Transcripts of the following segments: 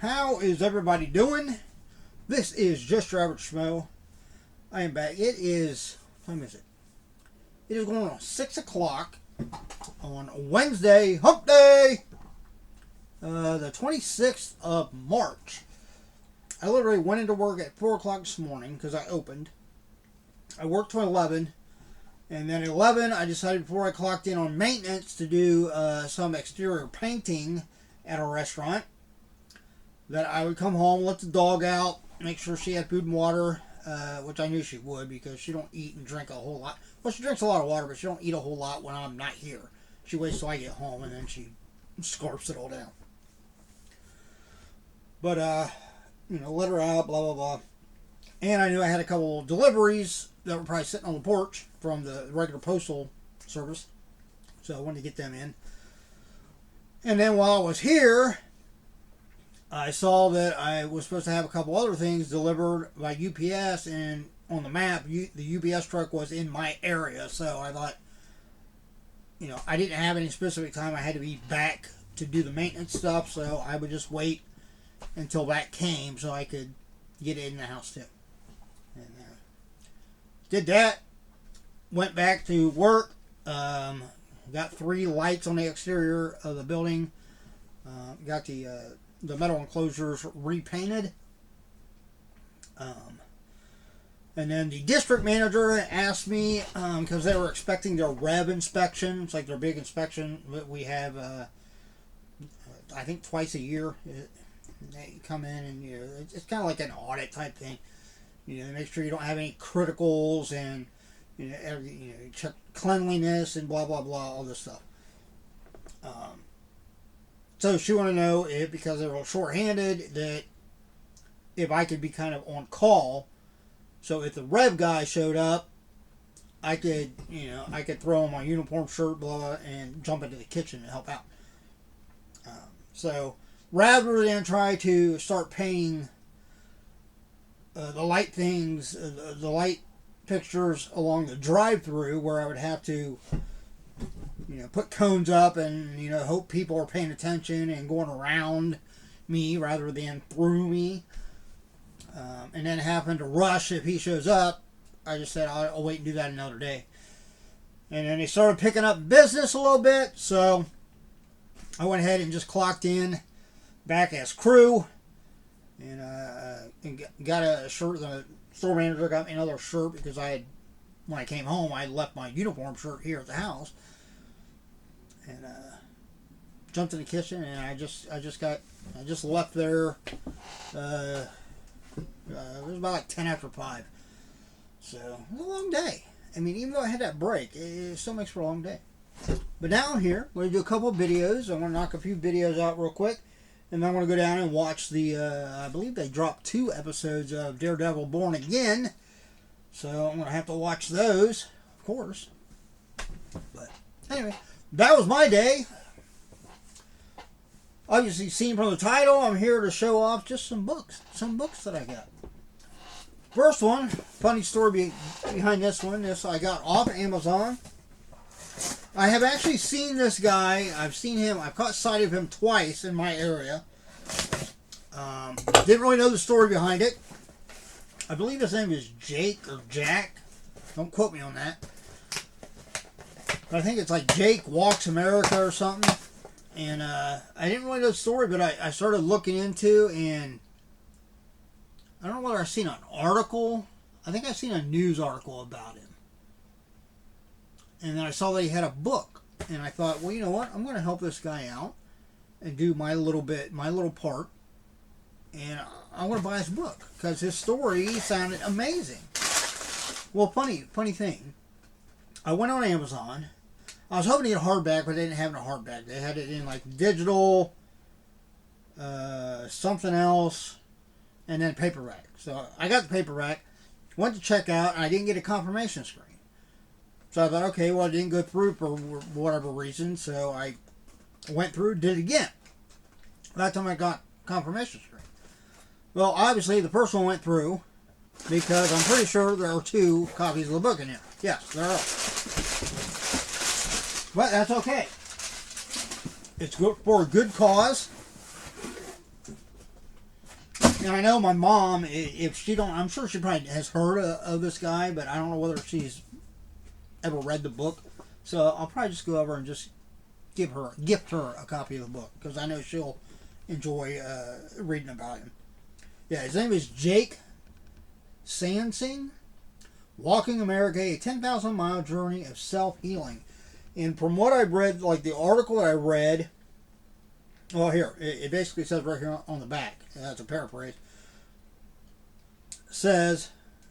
How is everybody doing? This is just your average schmo. I am back. It is, what time is it? It is going on 6 o'clock on Wednesday, hump day, the 26th of March. I literally went into work at 4 o'clock this morning because I opened. I worked till 11. And then at 11, I decided before I clocked in on maintenance to do some exterior painting at a restaurant that I would come home, let the dog out, make sure she had food and water, which I knew she would because she don't eat and drink a whole lot. Well, she drinks a lot of water, but she don't eat a whole lot when I'm not here. She waits till I get home, and then she scarfs it all down. But, let her out, blah, blah, blah. And I knew I had a couple of deliveries that were probably sitting on the porch from the regular postal service. So I wanted to get them in. And then while I was here, I saw that I was supposed to have a couple other things delivered by UPS, and on the map, the UPS truck was in my area. So I thought, I didn't have any specific time. I had to be back to do the maintenance stuff, so I would just wait until that came so I could get it in the house too. And did that. Went back to work. Got 3 lights on the exterior of the building. Got the metal enclosures repainted. And then the district manager asked me, because they were expecting their Rev inspection. It's like their big inspection that we have, I think twice a year. They come in and, it's kind of like an audit type thing. They make sure you don't have any criticals and, check cleanliness and blah, blah, blah, all this stuff. So she wanted to know if, because they were short-handed, that if I could be kind of on call. So if the Rev guy showed up, I could, I could throw on my uniform shirt, blah, and jump into the kitchen and help out. So rather than try to start painting the light things, the light fixtures along the drive-through, where I would have to, put cones up and, hope people are paying attention and going around me rather than through me. And then having to rush if he shows up, I just said I'll wait and do that another day. And then they started picking up business a little bit, so I went ahead and just clocked in back as crew. And got a shirt. The store manager got me another shirt because when I came home, I left my uniform shirt here at the house. And jumped in the kitchen, and I just left there. It was about like 10 after 5. So it was a long day. I mean, even though I had that break, it still makes for a long day. But now I'm here. We're going to do a couple of videos. I'm going to knock a few videos out real quick. And then I'm going to go down and watch the, I believe they dropped 2 episodes of Daredevil Born Again. So I'm going to have to watch those, of course. But anyway, that was my day. Obviously, seen from the title, I'm here to show off just some books that I got. First one, funny story behind this one. This I got off Amazon. I have actually seen this guy. I've seen him. I've caught sight of him twice in my area. Didn't really know the story behind it. I believe his name is Jake or Jack. Don't quote me on that. But I think it's like Jake Walks America or something. And I didn't really know the story, but I started looking into, and I don't know whether I've seen an article. I think I've seen a news article about him. And then I saw that he had a book. And I thought, well, you know what? I'm going to help this guy out and do my little part. And I'm going to buy his book because his story sounded amazing. Well, funny thing. I went on Amazon. I was hoping to get a hardback, but they didn't have it in a hardback. They had it in like digital, something else, and then paperback. So I got the paperback, went to check out, and I didn't get a confirmation screen. So I thought, okay, well, it didn't go through for whatever reason, so I went through, did it again. That time I got confirmation screen. Well, obviously, the first one went through, because I'm pretty sure there are 2 copies of the book in here. Yes, there are. But that's okay. It's good for a good cause. And I know my mom, if she don't, I'm sure she probably has heard of this guy, but I don't know whether she's ever read the book. So I'll probably just go over and just gift her a copy of the book, because I know she'll enjoy reading about him. Yeah, his name is Jake Sansing. Walking America, a 10,000 mile journey of self-healing. And from what I've read, like the article that I read, well, here, it basically says right here on the back, that's a paraphrase, says,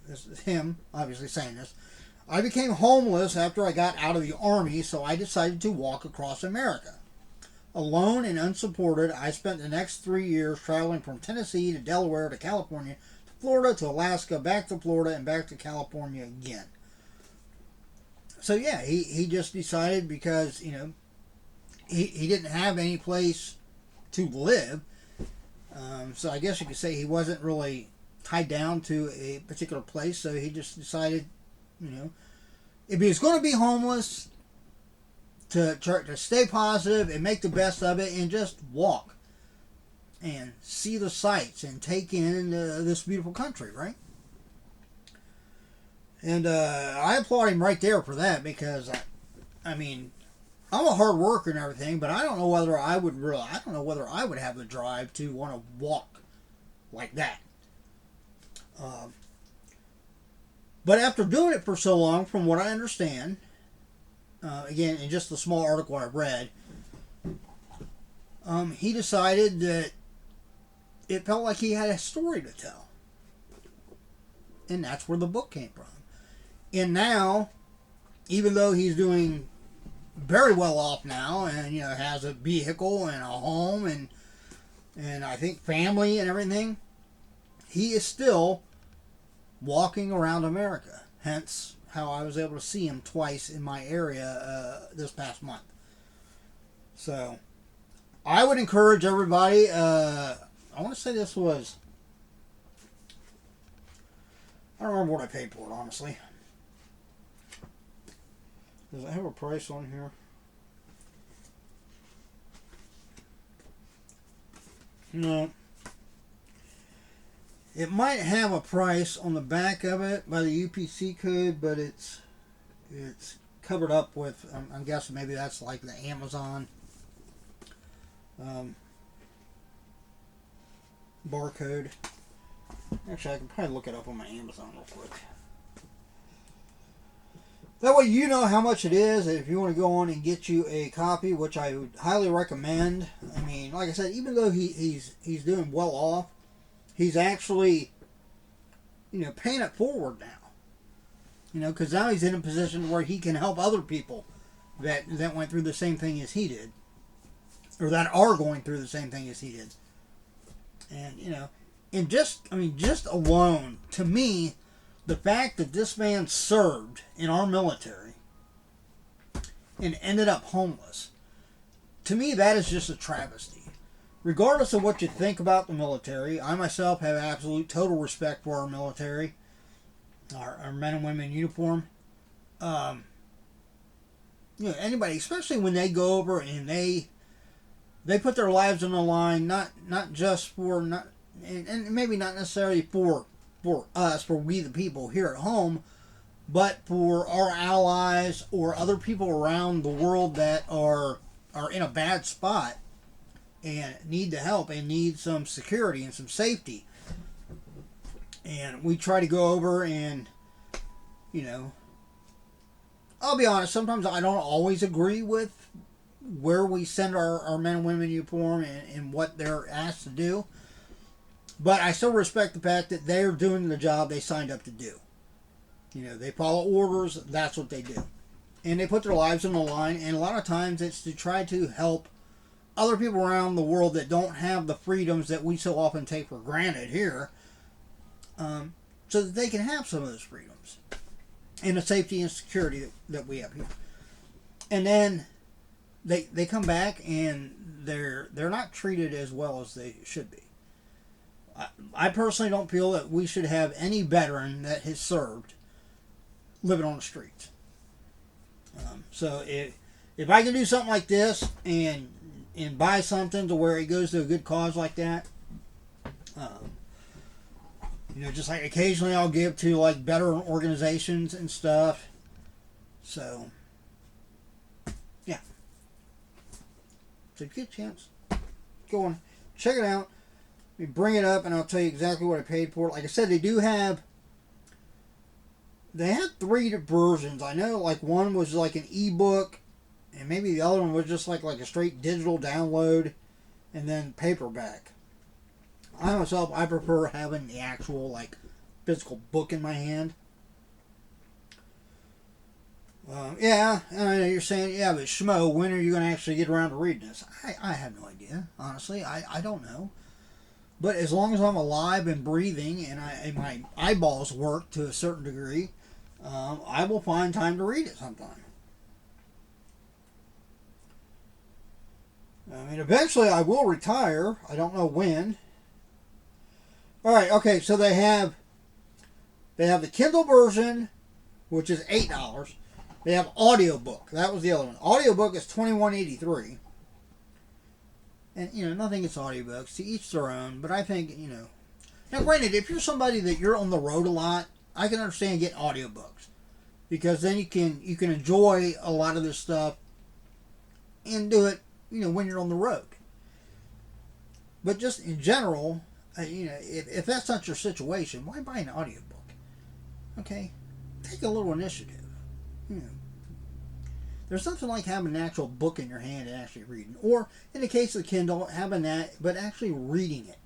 this is him obviously saying this, I became homeless after I got out of the Army, so I decided to walk across America. Alone and unsupported, I spent the next 3 years traveling from Tennessee to Delaware to California, Florida to Alaska, back to Florida, and back to California again. So yeah, he just decided, because, you know, he didn't have any place to live. So I guess you could say he wasn't really tied down to a particular place. So he just decided, you know, if he was going to be homeless, to try to stay positive and make the best of it and just walk and see the sights and take in this beautiful country, right? And I applaud him right there for that, because I mean, I'm a hard worker and everything, but I don't know whether I would have the drive to want to walk like that. But after doing it for so long, from what I understand, again, in just the small article I read, he decided that it felt like he had a story to tell. And that's where the book came from. And now, even though he's doing very well off now, and, you know, has a vehicle and a home and I think family and everything, he is still walking around America. Hence how I was able to see him twice in my area this past month. So I would encourage everybody. I want to say this was, I don't remember what I paid for it, honestly. Does it have a price on here? No. It might have a price on the back of it by the UPC code, but it's covered up with, I'm guessing maybe that's like the Amazon barcode. Actually, I can probably look it up on my Amazon real quick. That way you know how much it is if you want to go on and get you a copy, which I would highly recommend. I mean, like I said, even though he's doing well off, he's actually, you know, paying it forward now. You know, because now he's in a position where he can help other people that went through the same thing as he did, or that are going through the same thing as he did. And, you know, and just alone, to me, the fact that this man served in our military and ended up homeless, to me, that is just a travesty. Regardless of what you think about the military, I myself have absolute total respect for our military, our men and women in uniform. You know, anybody, especially when they go over and they put their lives on the line, not just for, and maybe not necessarily for us, for we the people here at home, but for our allies or other people around the world that are in a bad spot and need the help and need some security and some safety. And we try to go over and, you know, I'll be honest, sometimes I don't always agree with where we send our men and women in uniform and what they're asked to do. But I still respect the fact that they're doing the job they signed up to do. You know, they follow orders, that's what they do. And they put their lives on the line, and a lot of times it's to try to help other people around the world that don't have the freedoms that we so often take for granted here, so that they can have some of those freedoms and the safety and security that we have here. And then they come back and they're not treated as well as they should be. I personally don't feel that we should have any veteran that has served living on the streets. So if I can do something like this and buy something to where it goes to a good cause like that, You know, just like occasionally I'll give to like better organizations and stuff. So, yeah. So if you get a chance, go on, check it out. We bring it up and I'll tell you exactly what I paid for it. Like I said, they had 3 versions. I know like one was like an ebook, and maybe the other one was just like a straight digital download, and then paperback. I myself, I prefer having the actual like physical book in my hand. Yeah, I know you're saying, yeah, but Schmo, when are you going to actually get around to reading this? I have no idea, honestly. I don't know. But as long as I'm alive and breathing and my eyeballs work to a certain degree, I will find time to read it sometime. I mean, eventually I will retire. I don't know when. All right, okay, so they have the Kindle version, which is $8. They have audiobook. That was the other one. Audiobook is $21.83. And, you know, nothing against audiobooks. To each their own. But I think, you know. Now, granted, if you're somebody that you're on the road a lot, I can understand getting audiobooks. Because then you can enjoy a lot of this stuff and do it, you know, when you're on the road. But just in general, you know, if that's not your situation, why buy an audiobook? Okay? Take a little initiative. You know. There's nothing like having an actual book in your hand and actually reading. Or, in the case of the Kindle, having that, but actually reading it.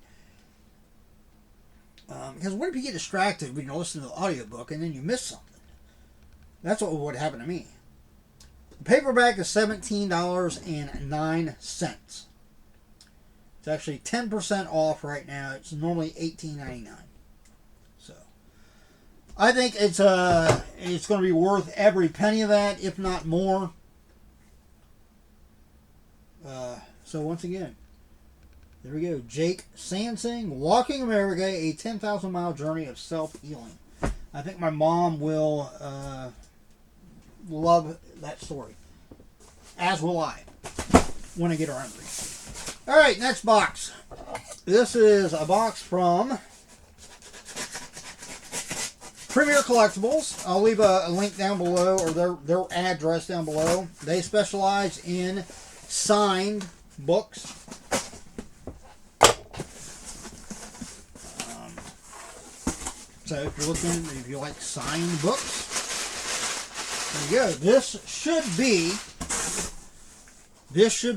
Because what if you get distracted when you listen to the audiobook and then you miss something? That's what would happen to me. The paperback is $17.09. It's actually 10% off right now. It's normally $18.99. So, I think it's going to be worth every penny of that, if not more. So once again, there we go. Jake Sansing, Walking America, a 10,000 mile journey of self-healing. I think my mom will love that story. As will I, when I get around to it. All right, next box. This is a box from Premier Collectibles. I'll leave a link down below, or their address down below. They specialize in signed books. So if you like signed books, there you go. This should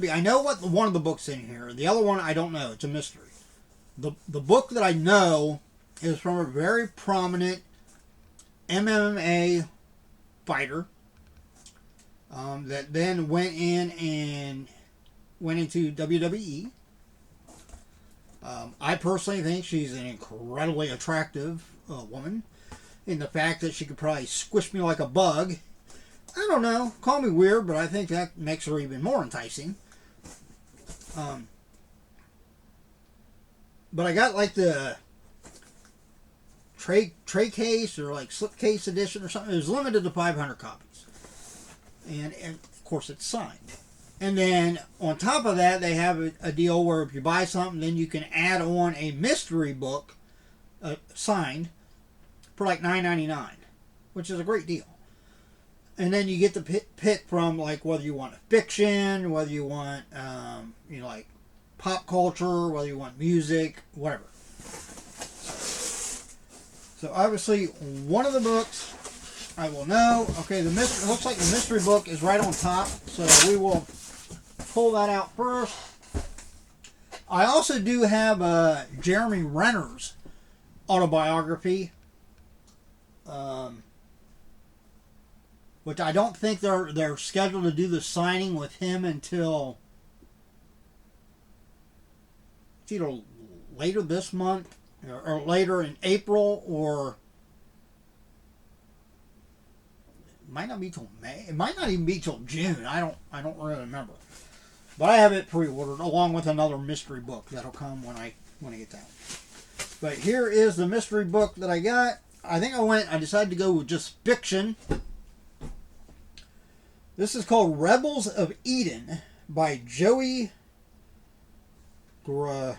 be. I know what one of the books in here. The other one I don't know. It's a mystery. The book that I know is from a very prominent MMA fighter that then went into WWE. I personally think she's an incredibly attractive woman, in the fact that she could probably squish me like a bug. I don't know, call me weird, but I think that makes her even more enticing. But I got like the tray case or like slipcase edition or something. It was limited to 500 copies, and of course it's signed. And then on top of that, they have a deal where if you buy something, then you can add on a mystery book signed for like $9.99, which is a great deal. And then you get to pick from like whether you want fiction, whether you want like pop culture, whether you want music, whatever. So obviously one of the books I will know. Okay, it looks like the mystery book is right on top, so we will pull that out first. I also do have Jeremy Renner's autobiography, which I don't think they're scheduled to do the signing with him until it's either later this month or later in April, or it might not be till May. It might not even be till June. I don't really remember. But I have it pre-ordered along with another mystery book that'll come when I get that. But here is the mystery book that I got. I decided to go with just fiction. This is called Rebels of Eden by Joey Graceffa.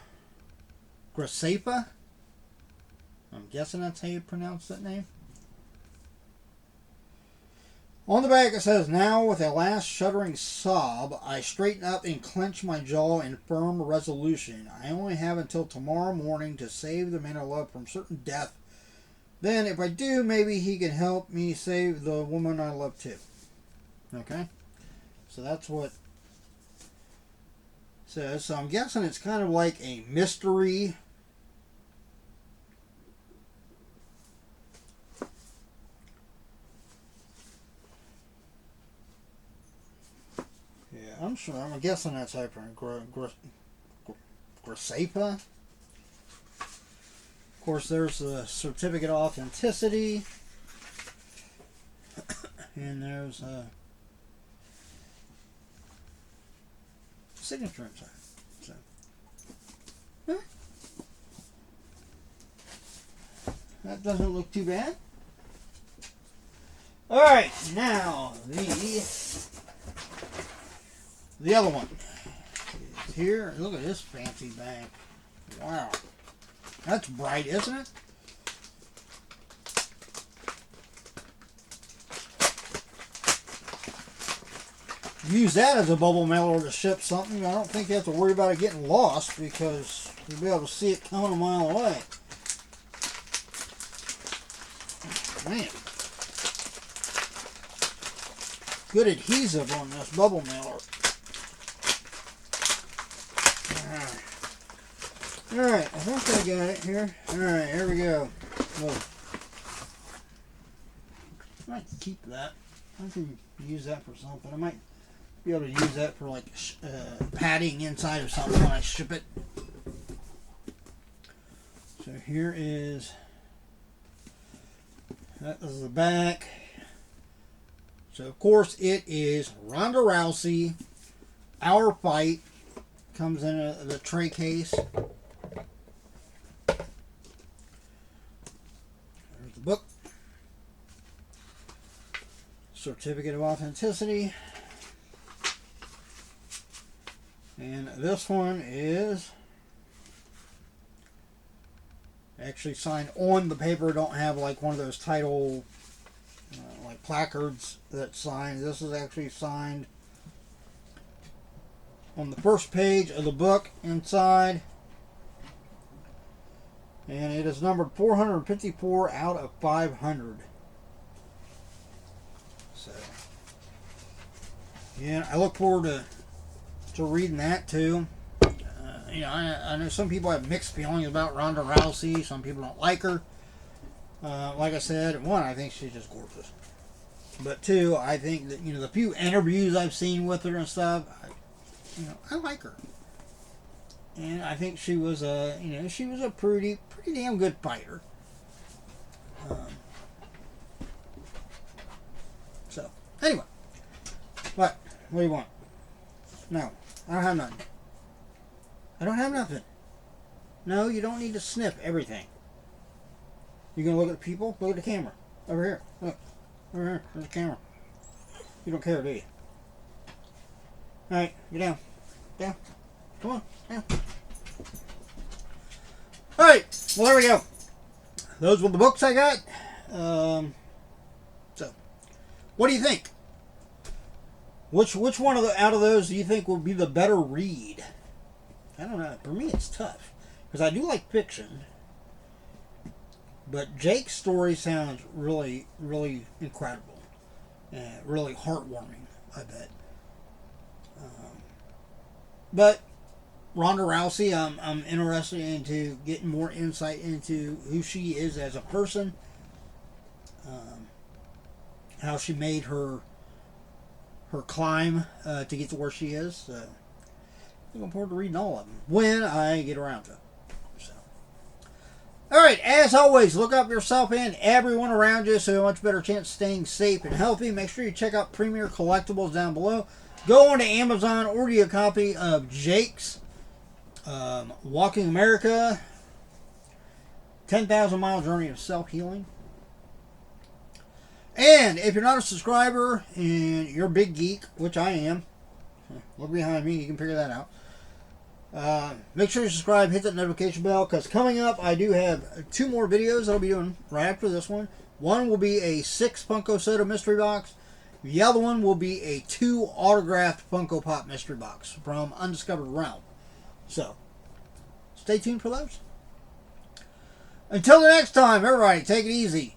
I'm guessing that's how you pronounce that name. On the back it says, now with a last shuddering sob, I straighten up and clench my jaw in firm resolution. I only have until tomorrow morning to save the man I love from certain death. Then if I do, maybe he can help me save the woman I love too. Okay? So that's what it says. So I'm guessing it's kind of like a mystery. Yeah, I'm sure. I'm guessing that's how you pronounce Gracepa. Of course, there's the certificate of authenticity. And there's a signature inside. So, that doesn't look too bad. Alright, now the other one is here. Look at this fancy bag. Wow. That's bright, isn't it? Use that as a bubble mailer to ship something. I don't think you have to worry about it getting lost because you'll be able to see it coming a mile away. Man. Good adhesive on this bubble mailer. Alright, I think I got it here. Alright, here we go. Look. I might keep that. I can use that for something. I might be able to use that for like padding inside or something when I ship it. So here is, that is the back. So of course it is Ronda Rousey, Our Fight. Comes in the tray case. There's the book. Certificate of authenticity. And this one is actually signed on the paper. Don't have like one of those title like placards that's signed. This is actually signed on the first page of the book inside. And it is numbered 454 out of 500. So, yeah, I look forward to reading that too. You know, I know some people have mixed feelings about Ronda Rousey. Some people don't like her. Like I said, one, I think she's just gorgeous. But two, I think that, you know, the few interviews I've seen with her and stuff, I like her. And I think she was she was a pretty damn good fighter. So, anyway. What do you want? No, I don't have nothing. I don't have nothing. No, you don't need to sniff everything. You gonna look at the people? Look at the camera. Over here. Look. Over here. There's the camera. You don't care, do you? Alright, get down. Down. Come on, down. Alright, well there we go. Those were the books I got. So, what do you think? Which one out of those do you think will be the better read? I don't know. For me, it's tough because I do like fiction, but Jake's story sounds really, really incredible, really heartwarming. I bet. But Ronda Rousey, I'm interested into getting more insight into who she is as a person, how she made her climb to get to where she is. So, looking forward to reading all of them when I get around to it. So, all right, as always, look out for yourself and everyone around you so you have a much better chance of staying safe and healthy. Make sure you check out Premier Collectibles down below. Go on to Amazon, order you a copy of Jake's Walking America, 10,000 Mile Journey of Self-Healing. And if you're not a subscriber and you're a big geek, which I am, look behind me, you can figure that out. Make sure you subscribe, hit that notification bell, because coming up I do have 2 more videos that I'll be doing right after this one. One will be a 6 Funko Soda mystery box. The other one will be a 2 autographed Funko Pop mystery box from Undiscovered Realm. So, stay tuned for those. Until the next time, everybody, take it easy.